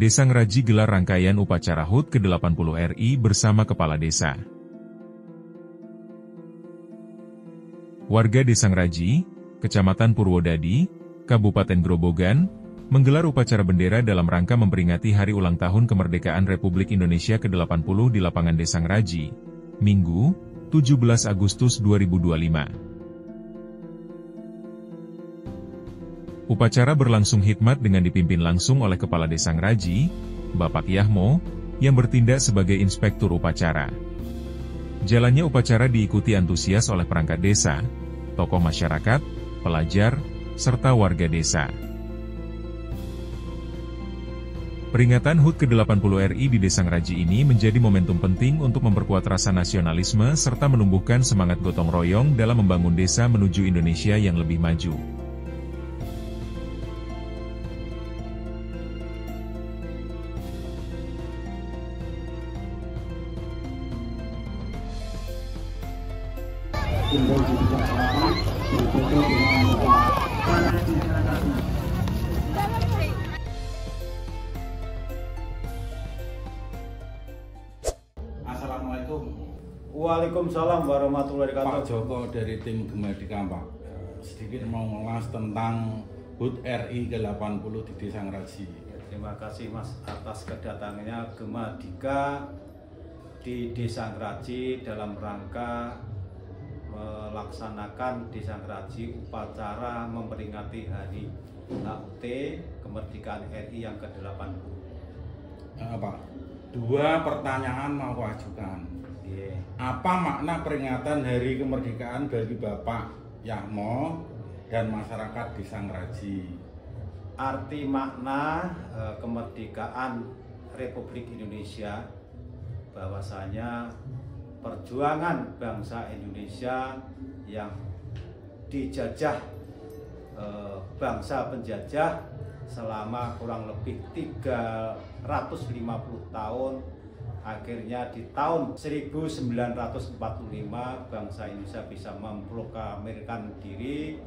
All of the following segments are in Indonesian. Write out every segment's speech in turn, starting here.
Desa Ngraji gelar rangkaian upacara HUT ke-80 RI bersama Kepala Desa. Warga Desa Ngraji, Kecamatan Purwodadi, Kabupaten Grobogan, menggelar upacara bendera dalam rangka memperingati Hari Ulang Tahun Kemerdekaan Republik Indonesia ke-80 di lapangan Desa Ngraji, Minggu, 17 Agustus 2025. Upacara berlangsung hikmat dengan dipimpin langsung oleh Kepala Desa Ngraji, Bapak Yahmo, yang bertindak sebagai inspektur upacara. Jalannya upacara diikuti antusias oleh perangkat desa, tokoh masyarakat, pelajar, serta warga desa. Peringatan HUT ke-80 RI di Desa Ngraji ini menjadi momentum penting untuk memperkuat rasa nasionalisme serta menumbuhkan semangat gotong royong dalam membangun desa menuju Indonesia yang lebih maju. Assalamualaikum. Waalaikumsalam warahmatullahi wabarakatuh. Pak Joko dari tim Gemedika, Pak. Sedikit mau mengulas tentang HUT RI ke-80 di Desa Ngraji. Terima kasih Mas atas kedatangannya Gemedika di Desa Ngraji dalam rangka melaksanakan Desa Ngraji upacara memperingati Hari HUT Kemerdekaan RI yang ke-80. Pak, dua pertanyaan mau ajukan. Apa makna peringatan Hari Kemerdekaan bagi Bapak Yahmo dan masyarakat Desa Ngraji? Arti makna kemerdekaan Republik Indonesia bahwasanya perjuangan bangsa Indonesia yang dijajah bangsa penjajah selama kurang lebih 350 tahun, akhirnya di tahun 1945 bangsa Indonesia bisa memproklamirkan diri,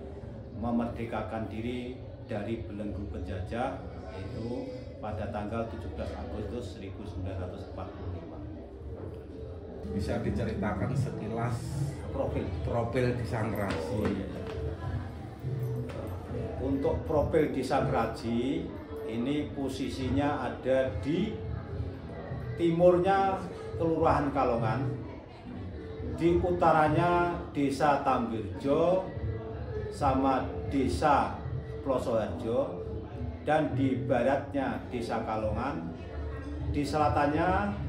memerdekakan diri dari belenggu penjajah, yaitu pada tanggal 17 Agustus 1945. Bisa diceritakan sekilas profil Desa Ngraji. Untuk profil Desa Ngraji ini posisinya ada di timurnya Kelurahan Kalongan, di utaranya Desa Tambirjo sama Desa Plosoharjo, dan di baratnya Desa Kalongan, di selatannya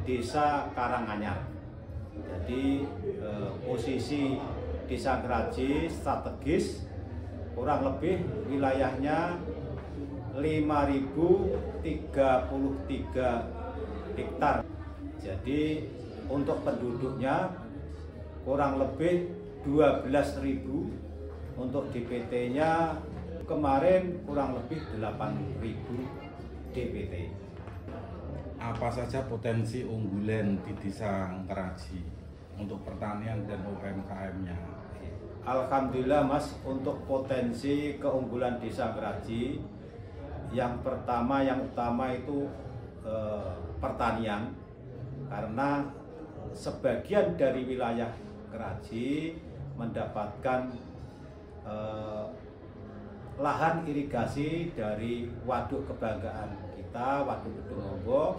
Desa Karanganyar. Jadi posisi Desa Ngraji strategis, kurang lebih wilayahnya 5.033 hektar. Jadi untuk penduduknya kurang lebih 12.000, untuk DPT-nya kemarin kurang lebih 8.000 DPT. Apa saja potensi unggulan di Desa Ngraji untuk pertanian dan UMKM-nya? Alhamdulillah Mas, untuk potensi keunggulan Desa Ngraji yang utama itu pertanian, karena sebagian dari wilayah Ngraji mendapatkan lahan irigasi dari waduk kebanggaan kita, Waduk Gedungombo,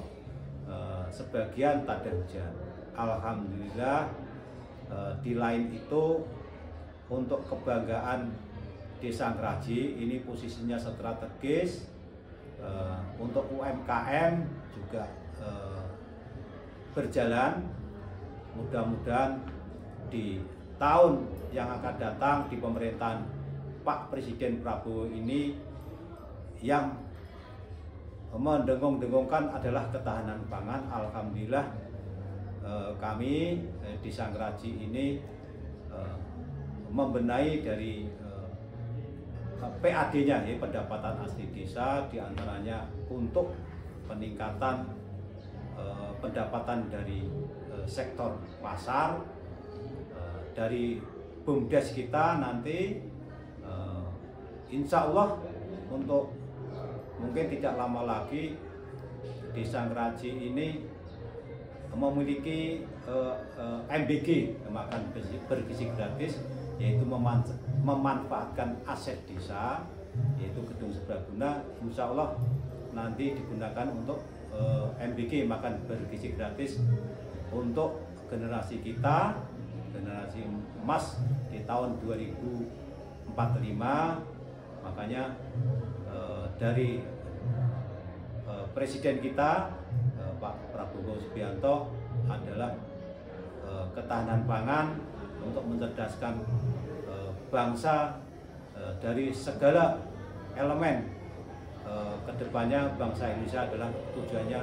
sebagian tak ada hujan. Alhamdulillah, di lain itu untuk kebanggaan Desa Ngraji ini posisinya strategis. Untuk UMKM juga berjalan. Mudah-mudahan di tahun yang akan datang di pemerintahan Pak Presiden Prabowo ini yang mendengung-dengungkan adalah ketahanan pangan. Alhamdulillah kami Desa Ngraji ini membenahi dari PAD-nya, ya, pendapatan asli desa, diantaranya untuk peningkatan pendapatan dari sektor pasar, dari BUMDes kita nanti insya Allah untuk mungkin tidak lama lagi Desa Ngraji ini memiliki MBG, makan bergizi gratis, yaitu memanfaatkan aset desa, yaitu gedung serbaguna. Insya Allah nanti digunakan untuk MBG, makan bergizi gratis untuk generasi kita, generasi emas di tahun 2045. Makanya dari Presiden kita Pak Prabowo Subianto adalah ketahanan pangan untuk mencerdaskan bangsa dari segala elemen. Kedepannya bangsa Indonesia adalah tujuannya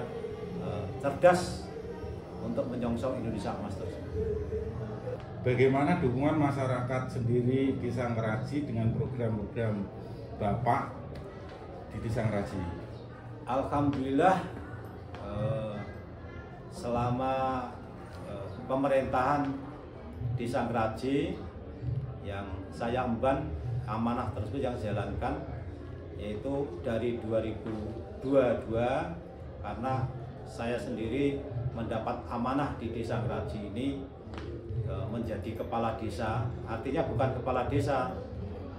cerdas untuk menyongsong Indonesia emas tersebut. Bagaimana dukungan masyarakat sendiri Desa Ngraji dengan program-program Bapak di Desa Ngraji? Alhamdulillah, selama pemerintahan Desa Ngraji yang saya emban, amanah tersebut yang saya jalankan, yaitu dari 2022, karena saya sendiri mendapat amanah di Desa Ngraji ini menjadi kepala desa. Artinya bukan kepala desa,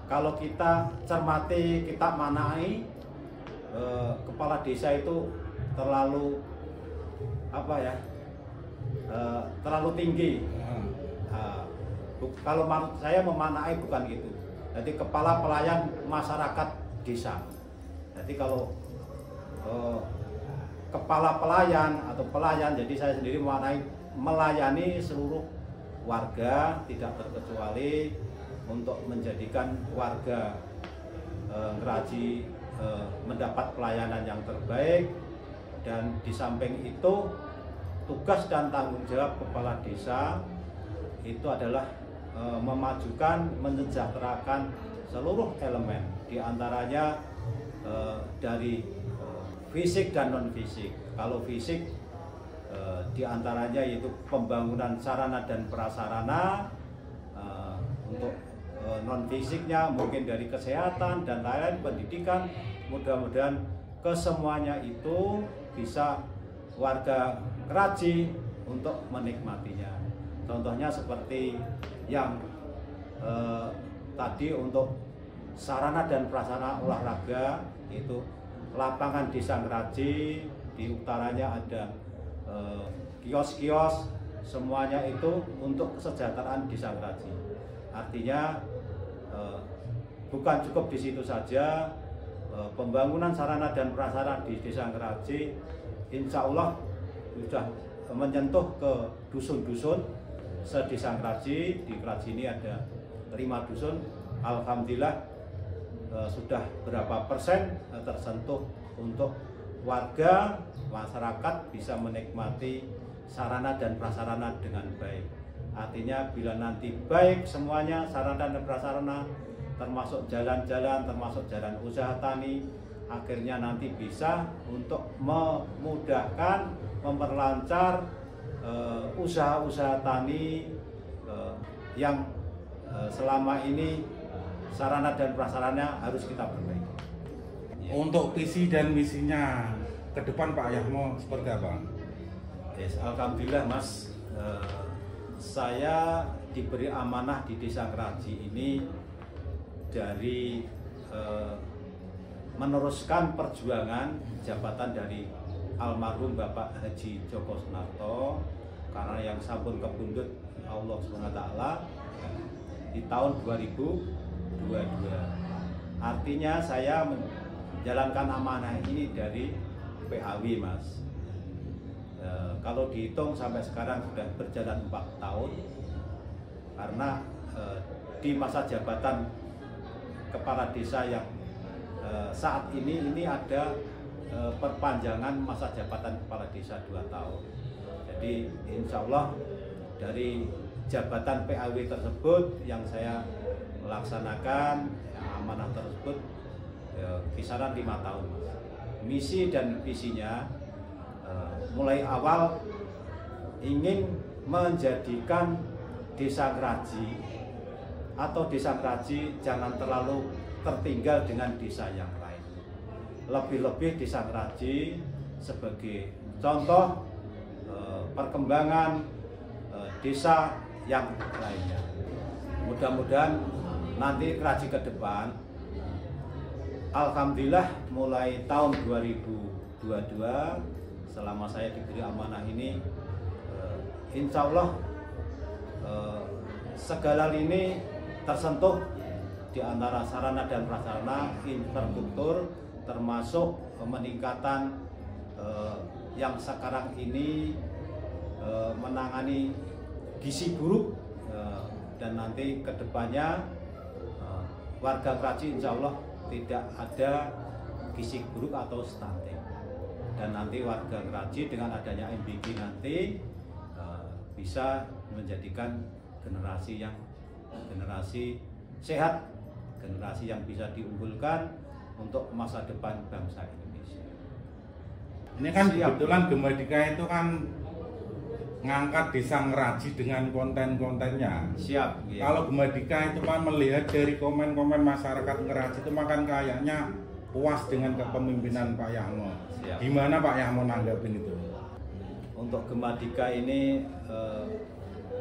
kalau kita cermati, kita manai, kepala desa itu terlalu terlalu tinggi. Kalau saya memanai bukan gitu. Jadi kepala pelayan masyarakat desa. Jadi kalau kepala pelayan atau pelayan, jadi saya sendiri melayani seluruh warga tidak terkecuali untuk menjadikan warga Ngraji mendapat pelayanan yang terbaik. Dan di samping itu, tugas dan tanggung jawab kepala desa itu adalah memajukan, mensejahterakan seluruh elemen, diantaranya dari fisik dan non fisik. Kalau fisik diantaranya yaitu pembangunan sarana dan prasarana, untuk non fisiknya mungkin dari kesehatan dan lain-lain, pendidikan. Mudah-mudahan kesemuanya itu bisa warga Ngraji untuk menikmatinya. Contohnya seperti yang tadi untuk sarana dan prasarana olahraga, itu lapangan Desa Ngraji, di utaranya ada kios-kios, semuanya itu untuk kesejahteraan Desa Ngraji. Artinya bukan cukup di situ saja, pembangunan sarana dan prasarana di Desa Ngraji insya Allah sudah menyentuh ke dusun-dusun se-Desa Ngraji. Di Ngraji ini ada 5 dusun. Alhamdulillah sudah berapa persen tersentuh untuk warga masyarakat bisa menikmati sarana dan prasarana dengan baik. Artinya bila nanti baik semuanya, sarana dan prasarana, termasuk jalan-jalan, termasuk jalan usaha tani, akhirnya nanti bisa untuk memudahkan, memperlancar usaha-usaha tani yang selama ini sarana dan prasarana harus kita perbaiki. Untuk visi dan misinya ke depan Pak Yahmo seperti apa? Yes, alhamdulillah Mas, saya diberi amanah di Desa Ngraji ini dari meneruskan perjuangan jabatan dari almarhum Bapak Haji Djoko Sunarto, karena yang sampun kepundhut Allah SWT di tahun 2022. Artinya saya menjalankan amanah ini dari PAW Mas. Kalau dihitung sampai sekarang sudah berjalan 4 tahun, karena di masa jabatan kepala desa yang saat ini ada perpanjangan masa jabatan kepala desa 2 tahun. Jadi insya Allah dari jabatan PAW tersebut yang saya melaksanakan amanah tersebut kisaran 5 tahun. Misi dan visinya mulai awal ingin menjadikan Desa Ngraji atau Desa Ngraji jangan terlalu tertinggal dengan desa yang lain. Lebih-lebih Desa Ngraji sebagai contoh perkembangan desa yang lainnya. Mudah-mudahan nanti Keraji ke depan, alhamdulillah mulai tahun 2022 selama saya diberi amanah ini, insya Allah segala lini tersentuh di antara sarana dan prasarana infrastruktur, termasuk peningkatan yang sekarang ini menangani gizi buruk, dan nanti kedepannya warga Keraji insya Allah tidak ada gizi buruk atau stunting, dan nanti warga Keraji dengan adanya MBG nanti bisa menjadikan generasi sehat, generasi yang bisa diunggulkan untuk masa depan bangsa Indonesia. Ini kan kebetulan Gemadika itu kan ngangkat desa Keraji dengan konten-kontennya. Siap. Iya. Kalau Gemadika itu kan melihat dari komen-komen masyarakat Keraji itu makan kayaknya puas dengan kepemimpinan Pak Yahmo. Siap. Gimana Pak Yahmo nanggapin itu? Untuk Gemadika ini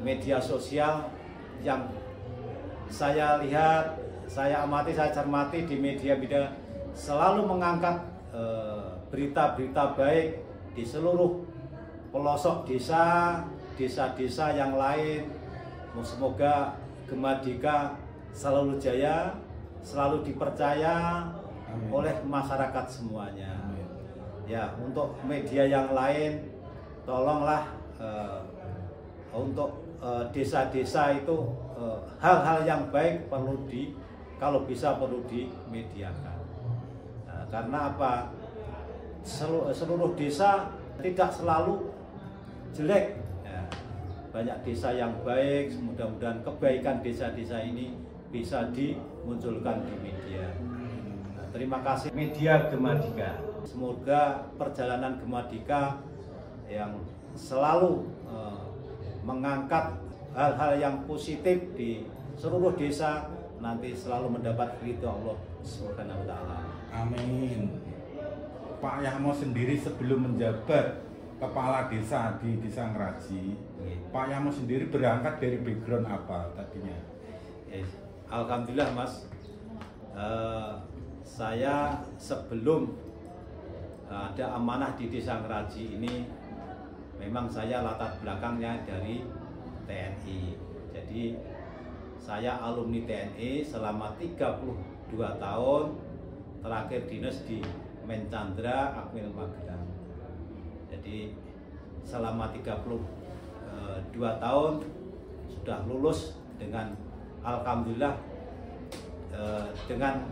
media sosial yang saya lihat, saya amati, saya cermati di media-media selalu mengangkat berita-berita baik di seluruh pelosok desa, desa-desa yang lain. Semoga Gemadika selalu jaya, selalu dipercaya oleh masyarakat semuanya. Ya, untuk media yang lain, tolonglah untuk desa-desa itu hal-hal yang baik kalau bisa perlu dimediakan. Nah, karena apa? Seluruh desa tidak selalu jelek. Ya, banyak desa yang baik. Mudah-mudahan kebaikan desa-desa ini bisa dimunculkan di media. Nah, terima kasih media Gemadika. Semoga perjalanan Gemadika yang selalu mengangkat hal-hal yang positif di seluruh desa nanti selalu mendapat ridho Allah Subhanahu wa taala. Amin. Pak Yahmo sendiri sebelum menjabat kepala desa di Desa Keraji, Pak Yahmo sendiri berangkat dari background apa tadinya? Alhamdulillah Mas, saya sebelum ada amanah di Desa Keraji ini, memang saya latar belakangnya dari TNI. Jadi saya alumni TNI selama 32 tahun, terakhir dinas di Mencandra Akmil Magelang. Jadi selama 32 tahun sudah lulus dengan alhamdulillah dengan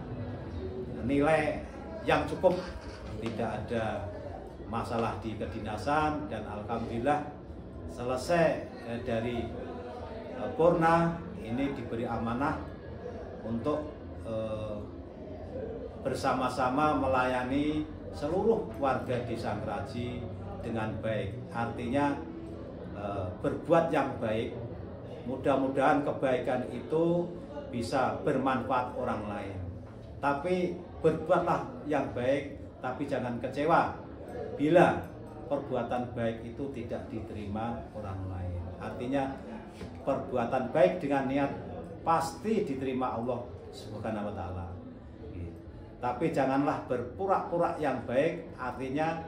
nilai yang cukup, tidak ada masalah di kedinasan, dan alhamdulillah selesai dari Purna ini diberi amanah untuk bersama-sama melayani seluruh warga Desa Keraji dengan baik. Artinya berbuat yang baik. Mudah-mudahan kebaikan itu bisa bermanfaat orang lain. Tapi berbuatlah yang baik, tapi jangan kecewa bila perbuatan baik itu tidak diterima orang lain. Artinya perbuatan baik dengan niat pasti diterima Allah Subhanahu wa taala. Tapi janganlah berpura-pura yang baik, artinya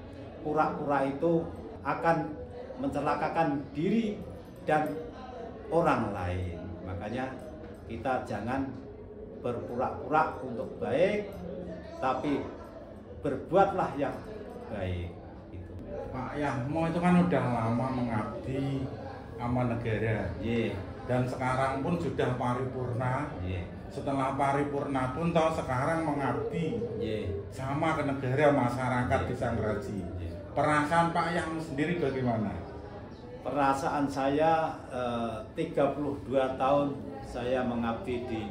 pura-pura itu akan mencelakakan diri dan orang lain. Makanya kita jangan berpura-pura untuk baik, tapi berbuatlah yang baik. Gitu. Pak Yahmo itu kan udah lama mengabdi sama negara. Dan sekarang pun sudah paripurna. Setelah paripurna pun sekarang mengabdi sama ke negara, masyarakat Desa Keraji. Perasaan Pak Yahmo sendiri bagaimana? Perasaan saya 32 tahun saya mengabdi di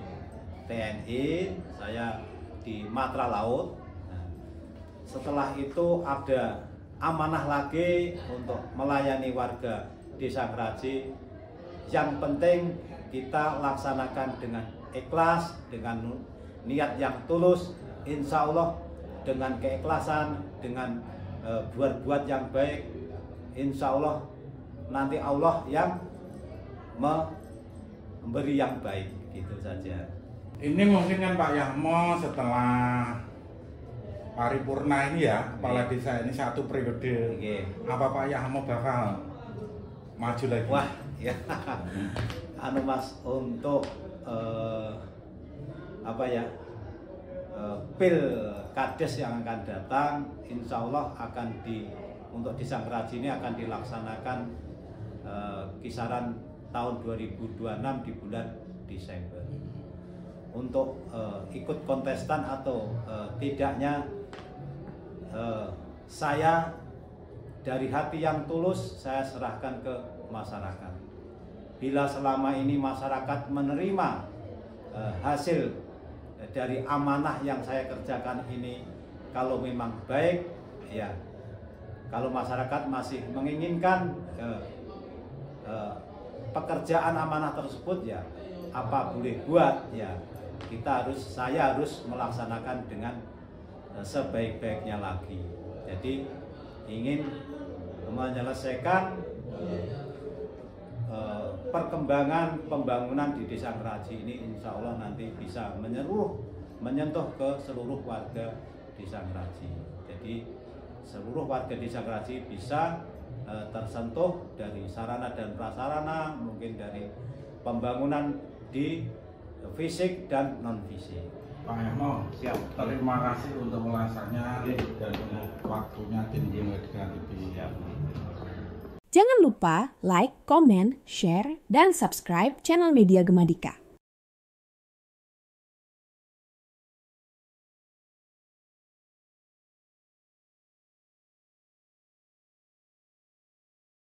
TNI, saya di Matra Laut. Setelah itu ada amanah lagi untuk melayani warga Desa Keraji. Yang penting kita laksanakan dengan ikhlas, dengan niat yang tulus. Insya Allah dengan keikhlasan, dengan buat yang baik, insya Allah nanti Allah yang memberi yang baik, gitu saja. Ini mungkin kan Pak Yahmo setelah paripurna ini ya, kepala desa ini 1 periode. Apa Pak Yahmo bakal maju lagi? Wah, ya, Mas, untuk Pilkades yang akan datang, insya Allah untuk di Sangkraji ini akan dilaksanakan kisaran tahun 2026 di bulan Desember. Untuk ikut kontestan atau tidaknya, saya dari hati yang tulus saya serahkan ke masyarakat. Bila selama ini masyarakat menerima hasil dari amanah yang saya kerjakan ini, kalau memang baik, ya, kalau masyarakat masih menginginkan pekerjaan amanah tersebut, ya apa boleh buat, ya saya harus melaksanakan dengan sebaik-baiknya lagi. Jadi ingin menyelesaikan perkembangan pembangunan di Desa Ngeraji ini, insya Allah nanti bisa menyentuh ke seluruh warga Desa Ngeraji. Jadi seluruh warga Desa Ngeraji bisa tersentuh dari sarana dan prasarana, mungkin dari pembangunan di fisik dan non fisik. Pak Yahmo, siap. Terima kasih untuk ulasannya dan untuk waktunya tim Medika TV. Jangan lupa like, komen, share, dan subscribe channel Media Gemadika.